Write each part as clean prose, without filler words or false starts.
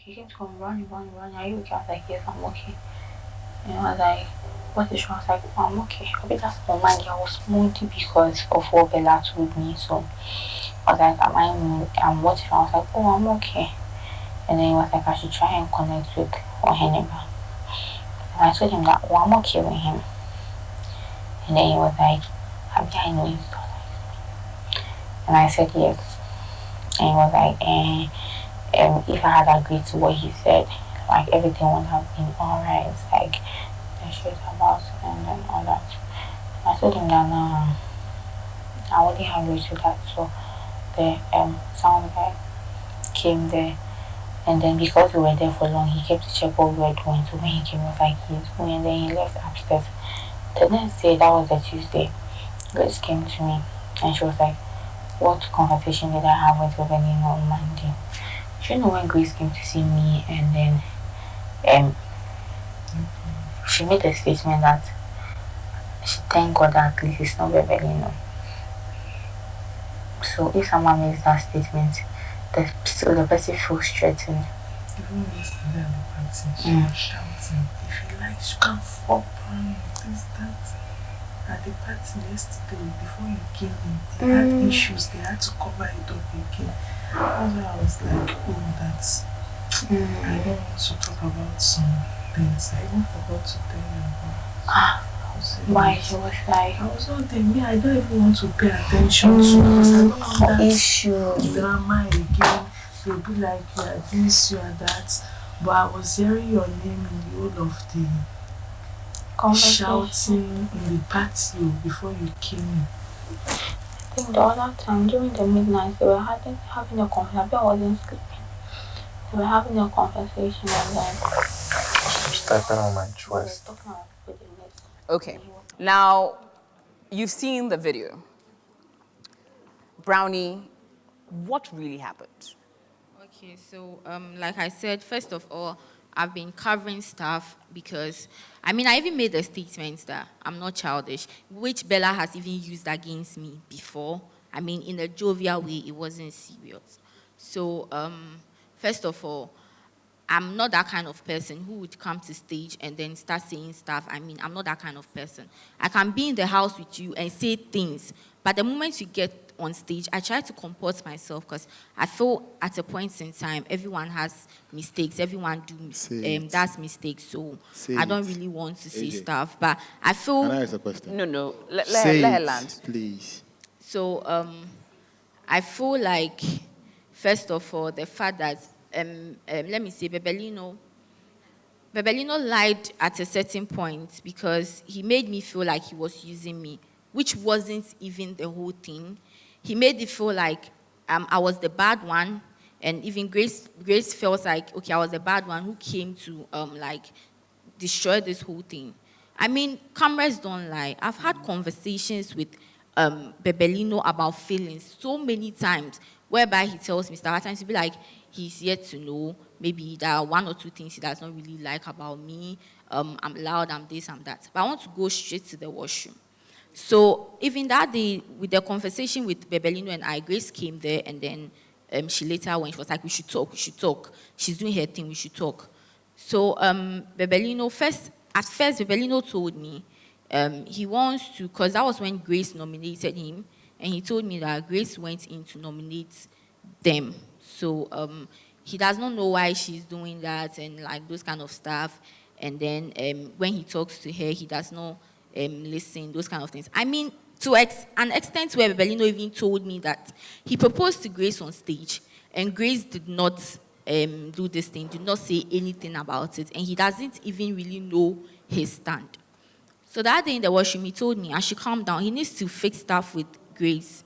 he kept going, Brownie, are you okay? I was like, yes, I'm okay. And I was like, what is wrong? I was like, oh, I'm okay. I bet that's for mind. I was moody because of what Bella told me. So I was like, I'm what if I was like, oh, I'm okay. And then he was like, I should try and connect with Oheneba. And I told him that, oh, I'm okay with him. And then he was like, I know he's not like. And I said yes. And he was like, if I had agreed to what he said, like everything would have been alright. Like the shit about and all that. And I told him that no, I wouldn't agree to that. So the sound guy came there, and then because we were there for long, he came to check what we were doing. So when he came, he was like, he's going, and then he left upstairs. The next day, that was the Tuesday, Grace came to me and she was like, what conversation did I have with Bebelino on Monday? Do you know when Grace came to see me and then she made a statement that she thank God that at least it's not Bebelino. So if someone makes that statement, the person feels threatened. Even yesterday at the party, she was shouting, if you like, you can fuck Brownie, this, that. At the party yesterday, before you came in, they had issues, they had to cover it up again. That's why I was like, oh, that's... I don't want to talk about some things. I even forgot to tell you about. Why? She was like... I was not there. Me, I don't even want to pay attention to because I don't want that issue. Drama again. They'll be like, you are this, you are that. But I was hearing your name in the whole of the shouting in the patio before you came in. I think the other time during the midnight they were having a conversation. I wasn't sleeping. They were having a conversation and then stepping on my chest. Okay. Now you've seen the video. Brownie, what really happened? Okay, so like I said, first of all, I've been covering stuff because, I even made a statement that I'm not childish, which Bella has even used against me before. In a jovial way, it wasn't serious. So, first of all, I'm not that kind of person who would come to stage and then start saying stuff. I'm not that kind of person. I can be in the house with you and say things, but the moment you get on stage, I try to comport myself because I feel at a point in time, everyone has mistakes. Everyone does mistakes. So I don't really want to say stuff. But I feel... Can I ask a question? No. Let her land. Please. So I feel like, first of all, the fact that, let me say, Bebelino lied at a certain point because he made me feel like he was using me, which wasn't even the whole thing. He made it feel like I was the bad one, and even Grace felt like, okay, I was the bad one who came to destroy this whole thing. Cameras don't lie. I've had conversations with Bebelino about feelings so many times, whereby he tells me stuff. At times he'll be like, he's yet to know. Maybe there are one or two things he does not really like about me. I'm loud, I'm this, I'm that. But I want to go straight to the washroom. So even that day, with the conversation with Bebelino and I, Grace came there, and then she later went. She was like, we should talk. She's doing her thing, we should talk. So Bebelino, at first, Bebelino told me he wants to, because that was when Grace nominated him, and he told me that Grace went in to nominate them. So he does not know why she's doing that and those kind of stuff. And then when he talks to her, he does not listen, those kind of things. To an extent where Babelino even told me that he proposed to Grace on stage, and Grace did not do this thing, did not say anything about it, and he doesn't even really know his stand. So that day in the washroom, he told me I should calm down. He needs to fix stuff with Grace.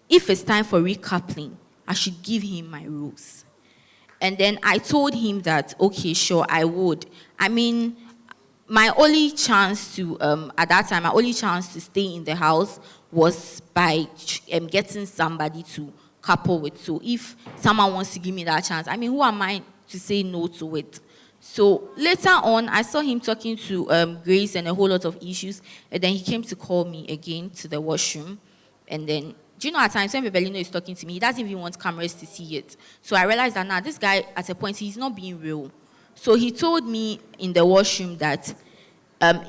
If it's time for recoupling, I should give him my rose. And then I told him that, okay, sure, I would. My only chance to, at that time, my only chance to stay in the house was by getting somebody to couple with. So if someone wants to give me that chance, who am I to say no to it? So later on, I saw him talking to Grace and a whole lot of issues. And then he came to call me again to the washroom. And then do you know at times when Bebelino is talking to me, he doesn't even want cameras to see it. So I realized that now this guy, at a point, he's not being real. So he told me in the washroom that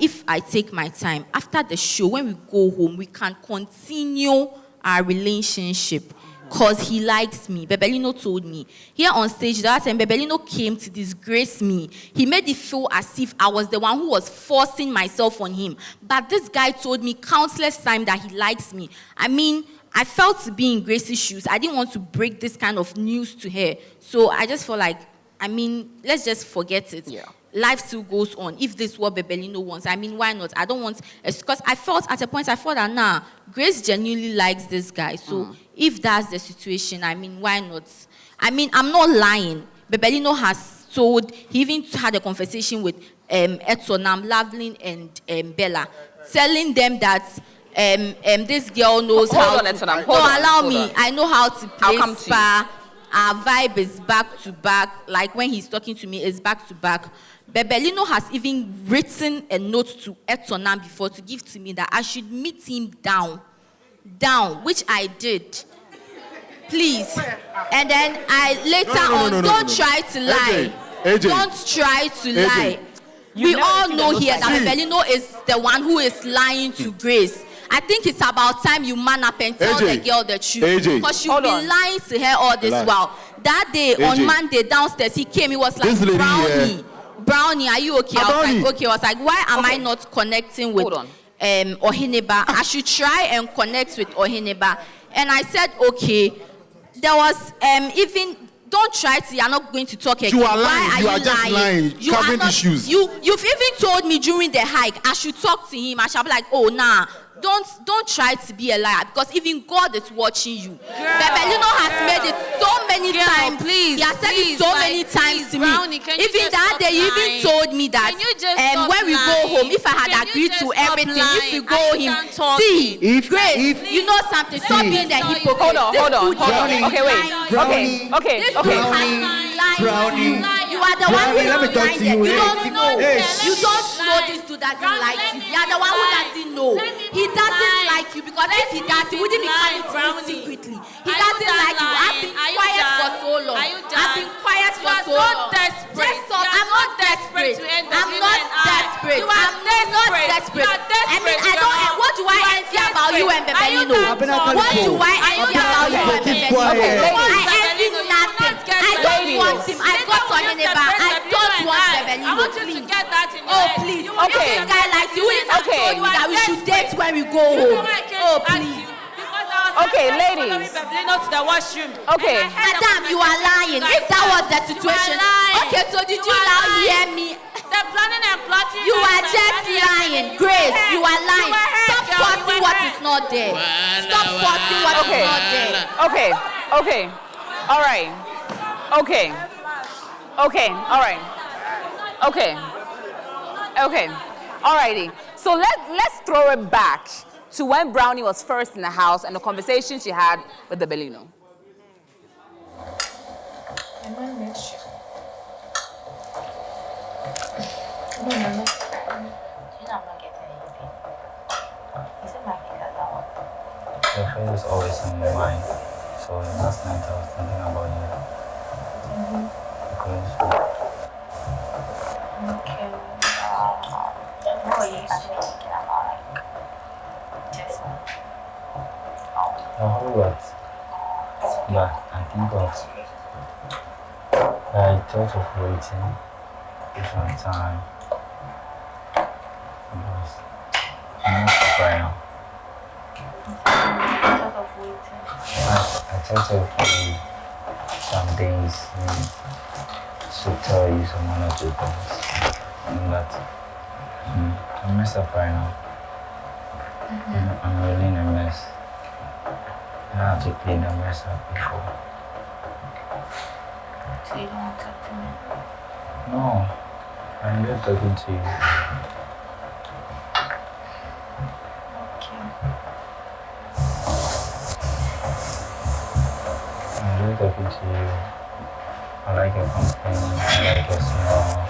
if I take my time, after the show, when we go home, we can continue our relationship because he likes me. Bebelino told me. Here on stage, that time, Bebelino came to disgrace me. He made it feel as if I was the one who was forcing myself on him. But this guy told me countless times that he likes me. I mean, I felt to be in Grace's shoes. I didn't want to break this kind of news to her. So I just felt like, I mean, let's just forget it. Yeah. Life still goes on. If this is what Bebelino wants, I mean, why not? I don't want, because I felt at a point, I thought that, nah, Grace genuinely likes this guy. So if that's the situation, I mean, why not? I mean, I'm not lying. Bebelino has told, he even had a conversation with Etonam, Loveline, and Bella, telling them that this girl knows how to... allow me. I know how to play spa. Our vibe is back to back. Like when he's talking to me, it's back to back. Bebelino has even written a note to Etonam before to give to me that I should meet him down, which I did. Please. And then I later don't try to lie. AJ. Don't try to lie. We all know here that Bebelino is the one who is lying to Grace. I think it's about time you man up and tell the girl the truth. Because you've been lying to her all this while. That day, on Monday, downstairs, he came, he was like, Brownie, are you okay? I was like, okay. I was like, why am I not connecting with Ohineba? I should try and connect with Ohineba. And I said, okay. There was even... Don't try to, you're not going to talk again. You are lying. Why you are just lying. You covering issues. You've even told me during the hike, I should talk to him. I shall be like, oh, nah. Don't try to be a liar because even God is watching you. Bebelino has made it so many times. Please, he has said it so many times to me. Brownie, even that day, he even told me that when we go home, if I had agreed to everything, if we go home, Grace, you know something. Stop being the hypocrite. Hold on. Okay, wait. Okay. Brownie. You are the one who is lying. You don't know. You don't know this dude doesn't like you. You are the one who doesn't know. He doesn't like you because if he does, he wouldn't be coming to you secretly. He doesn't like you. I've been quiet for so long. I've been quiet for so long. Just stop. I'm not desperate. I'm not desperate. I'm not desperate. I mean, I don't. What do I envy about you and Bebelino? What do I envy about you and Bebelino? I envy nothing. I don't want him. I got Ohineba. I don't want Bebelino. I want you to get that in your Oh, head. please. Okay. This guy likes you. He has told me that we should date when we go home. Oh, please. Okay, ladies. Okay. Madam, you are lying. If that was the situation. Okay, so did you now hear me? They're planning and plotting. You are just lying. Grace, you are lying. Stop forcing what is not there. Stop forcing what is not there. Okay. All right. Okay. All right. Okay. Alrighty. So let's throw it back to when Brownie was first in the house and the conversation she had with the Bebelino. Your face is always on my mind. So last night I was thinking about you. Because Okay. What are you actually thinking about? Like, just a whole lot. But I think I thought of waiting for some time. Because I'm not right now. I thought of waiting some days to tell you some one or two things. And that I messed up right now. I'm really in a mess. I have to clean the mess up before. So you don't want to talk to me? No, I'm just talking to you. Okay. I'm just talking to you. I like your company, I like your smile.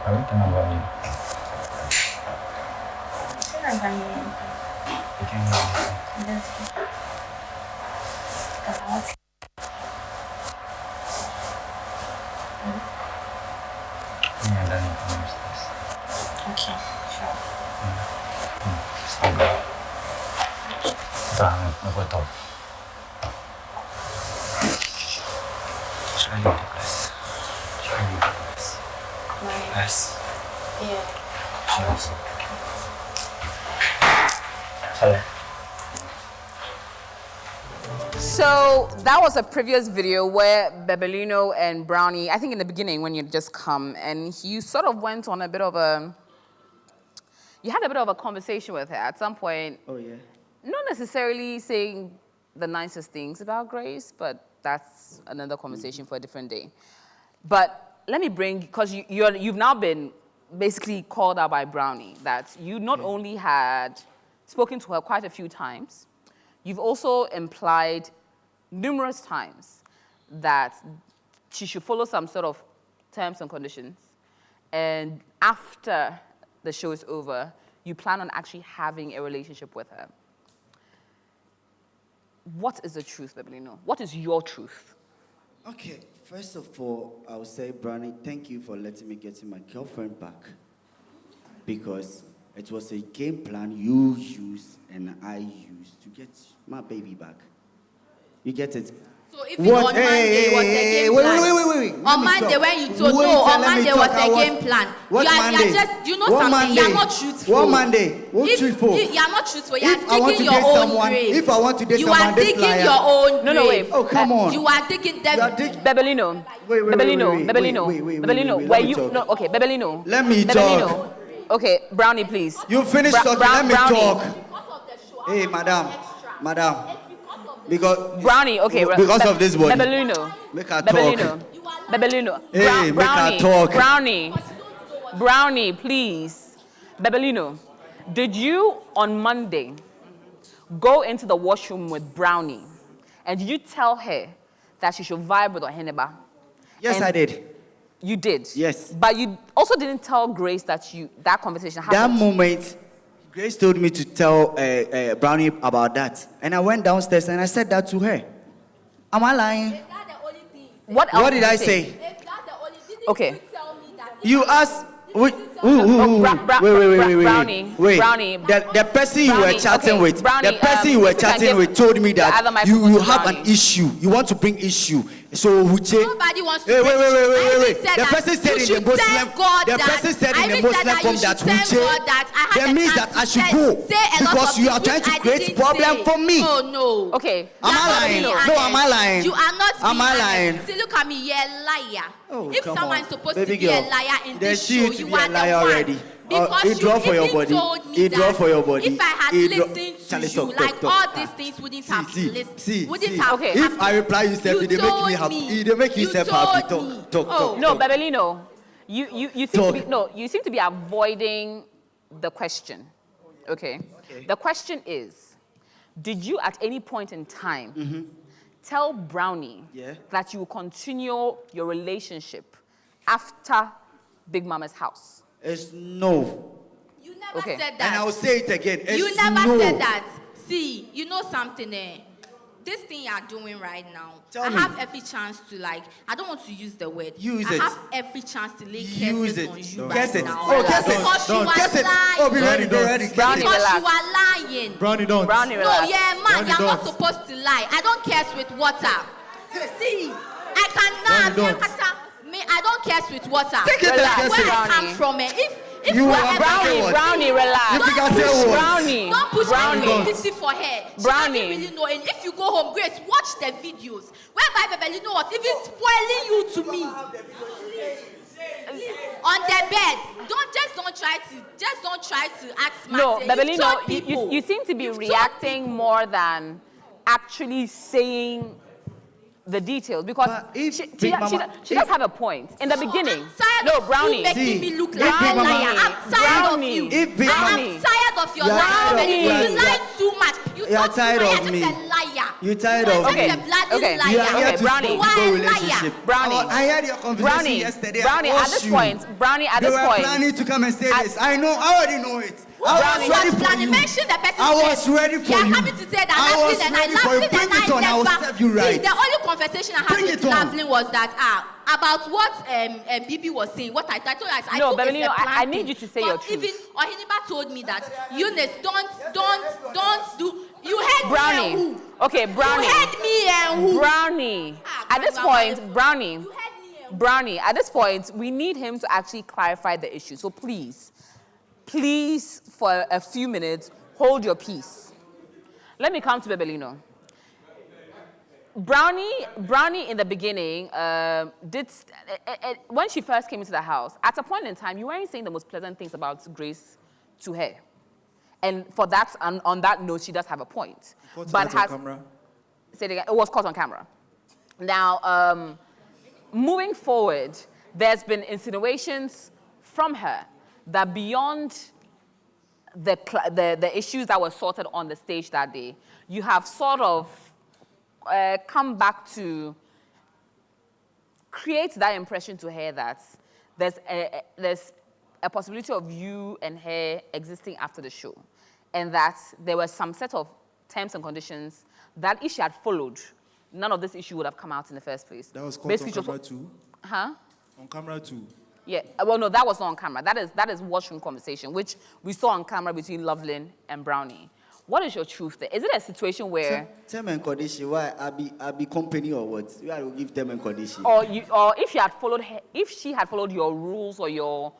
Everything about you. I feel like I hear anything. You can hear me. That's Yeah, then you promise this. Okay, sure. So good. Damn, no go talk. Try you the best. Try you the best. Yes. Yeah. Sure. Sorry. So that was a previous video where Bebelino and Brownie, I think in the beginning when you just come, and you sort of went on a bit of a, you had a bit of a conversation with her at some point. Oh, yeah. Not necessarily saying the nicest things about Grace, but that's another conversation for a different day. But let me bring, because you've now been basically called out by Brownie, that you not only had spoken to her quite a few times, you've also implied numerous times that she should follow some sort of terms and conditions. And after the show is over, you plan on actually having a relationship with her. What is the truth, Babelino? What is your truth? Okay, first of all, I would say, Brownie, thank you for letting me get my girlfriend back. Because it was a game plan you used and I used to get my baby back. You get it? So if on Monday was a game plan. Wait. On Monday when you told on Monday was a game plan. What Monday? You know something, you're not truthful. What Monday? What truthful? You're not truthful, you're If digging your own grave. If I want to date you someone, are digging your own grave. No, wait. Oh, come on. You are digging them. Babelino. Babelino. Where you, no, okay, Babelino. Let me talk. Okay, Brownie, please. You finish talking, let me Brownie. talk. Hey, madam. Because Brownie, okay. because of this body. Babelino. Make her Babelino. talk. Babelino. Hey, make her talk. Brownie, please. Babelino, did you on Monday go into the washroom with Brownie and did you tell her that she should vibe with Oheneba? Yes, And I did. You did? Yes. But you also didn't tell Grace that that conversation happened. That moment, Grace told me to tell Brownie about that. And I went downstairs and I said that to her. Am I lying? Is that the only thing? What else What did I say? Is that the only thing? Okay. You tell me that. You asked... Wait. Brownie. The person you were Brownie, chatting okay, with, Brownie, the person you were if you can chatting give with told me the other that microphone you to have an Brownie. issue. You want to bring issue. So Uche... Nobody wants to Hey, bring wait. I The even person that said you in the should Muslim... thank God The that- person said I in the even said Muslim that form you that should thank Uche... God that I had That the means chance that I to should say go. a lot Because of you are things trying to which I create didn't problem say. for me. Oh, no. Okay. Am I lying? No, am I lying? You are not Am I being lying? honest. See, look at me, you're a liar. Oh, if come someone on. is supposed Baby to be girl, a liar in they this see show, you to you be a are liar the one. already. Because It draw for your even body. told me It draw that for your body. if I had It draw- listened to Charlie, you, talk, like talk. all these things wouldn't have listened. See. Wouldn't have Okay. If I reply you, You they make me told happy. me. They make you You happy. told me. Talk. No, Babelino, you seem Talk. to be you seem to be avoiding the question. Okay. The question is, did you at any point in time tell Brownie that you will continue your relationship after Big Mama's house? It's no. You never Okay. said that. And I will say it again. It's You never no. said that. See, you know something this thing you are doing right now, Tell I me. have every chance to I don't want to use the word. Use I it. have every chance to lay Use curses it. on you Guess right it. now. Oh, guess it. Because you are Guess it. lying. Oh, be ready. Brownie, Because relax. you are lying. Brownie, don't. Brownie, No, relax. yeah, man, Brownie, you're not don't. supposed to lie. I don't curse with water. See, I cannot. Brownie, don't. Me, I don't curse with water. Take it Relax, like Where this. I come Brownie. from, if You are whatever Brownie, I Brownie, see- relax. You think I say what? Brownie. Don't push Brownie. any pity for her. She Brownie. doesn't really know. And if you go home, Grace, watch the videos. Whereby Bebelino was even spoiling you to me. On the bed. Don't try to act smart. No, You've Babelino, told people. you seem to be You've told reacting people. more than actually saying the details because But if she Big Mama- does have a point in the beginning. I'm tired No, of Brownie. you making See, me look if like Big a Mama- liar. I'm tired Brownie. of you. If Big I Mama- am tired of your You are lies. tired of- Babelino. you are- You lie too much. You You are talk tired too much. of You're me. just a liar. You're tired You are of just me. a bloody Okay. liar. You are here Okay, to Brownie. spoil You are the a relationship. liar. Brownie. Oh, I had your conversation Brownie, yesterday. Brownie, I at watched this you. point, Brownie, at They this were point, planning to come and say At- this. I already know it. I was ready for planning. you. Mention the person. I was ready for you. you. Coming to say that I was Laughlin ready for you. Bring it on. I will serve you right. See, the only conversation I had Bring with it on. Laughlin was that about what Bibi was saying. What I told her, I No, thought Babelino, it's a plan I need thing. you to say your truth. Even Ohiniba told me that Eunice, don't do. You heard Brownie. me and who? Okay, Brownie. You heard me and who? Brownie. At this point, Brownie. Brownie, at this point, we need him to actually clarify the issue. So please, for a few minutes, hold your peace. Let me come to Bebelino. Brownie in the beginning when she first came into the house, at a point in time, you weren't saying the most pleasant things about Grace to her. And for that, on that note, she does have a point. But on camera? Say it again. It was caught on camera. Now, moving forward, there's been insinuations from her that beyond the issues that were sorted on the stage that day, you have sort of come back to create that impression to her that there's a possibility of you and her existing after the show, and that there were some set of terms and conditions that if she had followed, none of this issue would have come out in the first place. That was caught on camera too? Huh? On camera too? Yeah, well, no, that was not on camera. That is washroom conversation, which we saw on camera between Lovelyn and Brownie. What is your truth there? Is it a situation where... Term and condition, why? I be company or what? You have to give term and condition. Or if she had followed your rules or your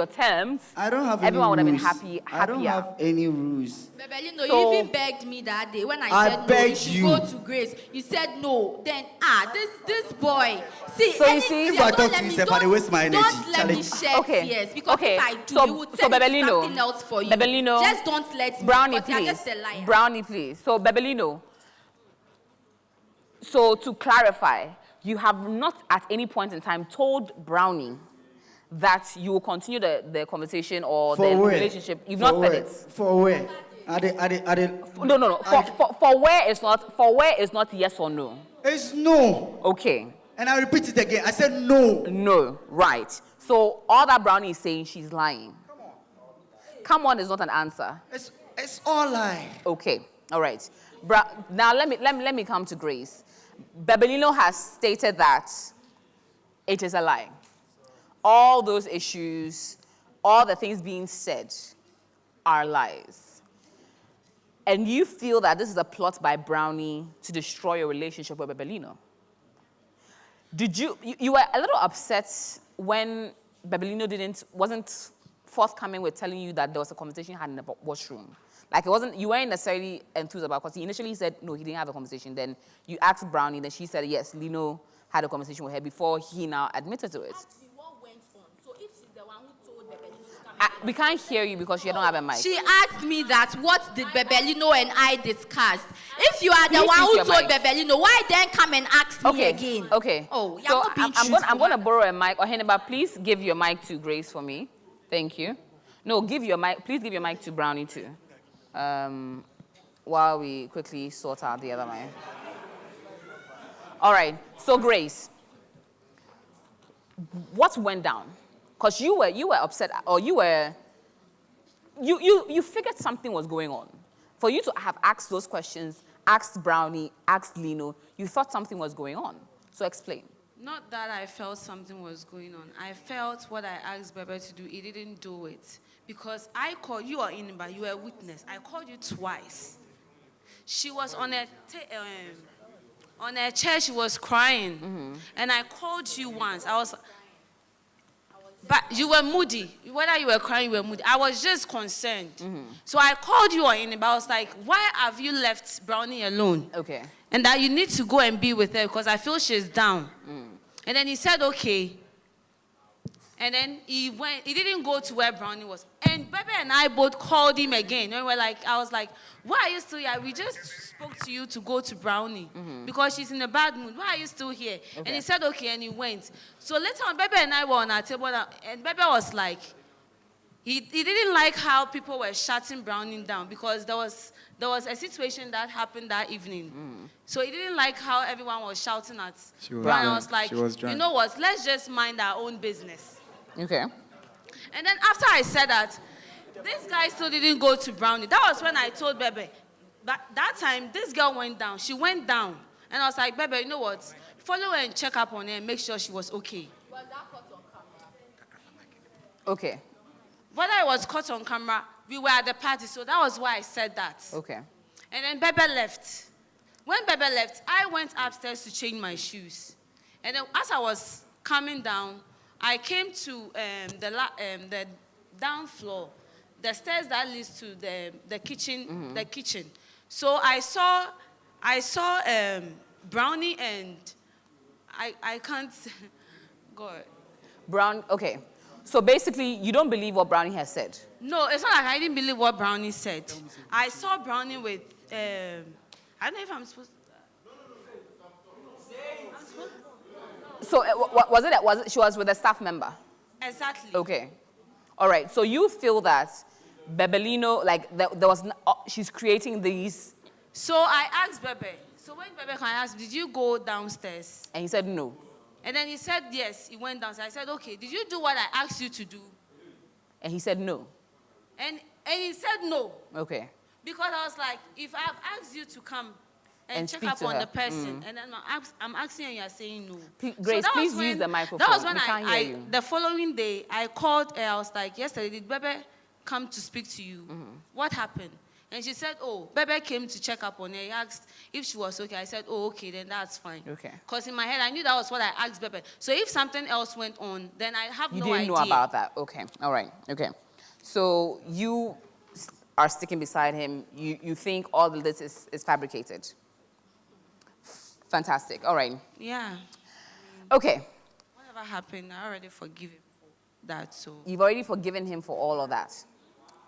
terms, I don't have everyone would have been happier. happier. I don't have any rules. Bebelino, So- you even begged me that day when I I said no, begged you should you. go to Grace. You said no. Then this boy. See, So you anything, see- If I don't talk let to me- you, if I don't- waste my energy, Don't let me challenge. shed Okay. tears because Okay. if I do, So- you would so tell me Bebelino- something else for you. Bebelino- Just don't let me. Brownie, because you're please. just a liar. Brownie, please. So, Bebelino, so to clarify, you have not at any point in time told Brownie that you will continue the conversation or For the where? relationship. You've For not where? said it. For where? No. For where is not yes or no. It's no. Okay. And I repeat it again. I said no. No. Right. So all that Brownie is saying, she's lying. Come on is not an answer. It's all lie. Okay. All right. Now let me come to Grace. Babelino has stated that it is a lie. All those issues, all the things being said are lies. And you feel that this is a plot by Brownie to destroy your relationship with Bebelino. You were a little upset when Bebelino wasn't forthcoming with telling you that there was a conversation you had in the washroom. Like you weren't necessarily enthused about, because he initially said, no, he didn't have a conversation. Then you asked Brownie, then she said, yes, Lino had a conversation with her before he now admitted to it. What went on? So if she's the one who told Bebelino to come We can't hear you because you don't have a mic. She asked me that what did Bebelino and I discuss? If you are the Please one use who your told mic. Bebelino, why then come and ask me again? Okay. Oh, you're so not being I'm going to truthful. borrow a mic. Oheneba, please give your mic to Grace for me. Thank you. No, please give your mic to Brownie too. While we quickly sort out the other mic. All right. So Grace, what went down? Because you were upset, or you figured something was going on. For you to have asked those questions, asked Brownie, asked Lino, you thought something was going on. So explain. Not that I felt something was going on. I felt what I asked Bebe to do, he didn't do it. Because I called, you are in, but you were a witness. I called you twice. She was on a chair, she was crying. Mm-hmm. And I called you once. But you were moody. Whether you were crying, you were moody. I was just concerned. Mm-hmm. So I called you on it, but I was like, why have you left Brownie alone? Okay. And that you need to go and be with her because I feel she's down. Mm. And then he said, okay. And then he didn't go to where Brownie was. And Bebe and I both called him again. And I was like, why are you still here? We just spoke to you to go to Brownie because she's in a bad mood. Why are you still here? Okay. And he said, okay, and he went. So later on, Bebe and I were on our table, and Bebe was like, he didn't like how people were shutting Brownie down because there was a situation that happened that evening. Mm. So he didn't like how everyone was shouting at Brownie. I was like, you know what, let's just mind our own business. Okay. And then after I said that, This guy still didn't go to Brownie. That was when I told Bebe. But that time, this girl went down. She went down. And I was like, Bebe, you know what? Follow her and check up on her and make sure she was okay. Was that caught on camera? Okay. Whether it was caught on camera, we were at the party, so that was why I said that. Okay. And then Bebe left. When Bebe left, I went upstairs to change my shoes. And then as I was coming down, I came to the down floor, the stairs that leads to the kitchen, the kitchen. So I saw Brownie and I can't, God. Okay. So basically, you don't believe what Brownie has said? No, it's not like I didn't believe what Brownie said. I saw Brownie with, I don't know if I'm supposed to. So she was with a staff member? Exactly. Okay. All right. So you feel that Bebelino, like there was, she's creating these. So I asked Bebe. So when Bebe can ask, did you go downstairs? And he said no. And then he said yes. He went downstairs. I said, okay. Did you do what I asked you to do? And he said no. And he said no. Okay. Because I was like, if I've asked you to come and check speak up to on her. the person, and then I'm asking and you're saying no. Grace, so please use the microphone. That was when we can't hear you. the following day, I called her. I was like, yesterday, did Bebe come to speak to you? What happened? And she said, oh, Bebe came to check up on her. He asked if she was okay. I said, oh, okay, then that's fine. Okay. Because in my head, I knew that was what I asked Bebe. So if something else went on, then I have no idea. You didn't know about that. Okay. All right. Okay. So you are sticking beside him. You think all of this is fabricated. Fantastic. All right. Yeah. Okay. Whatever happened, I already forgive him for that. So You've already forgiven him for all of that.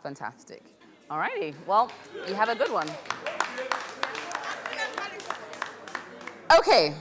Fantastic. All righty. Well, you have a good one. Okay.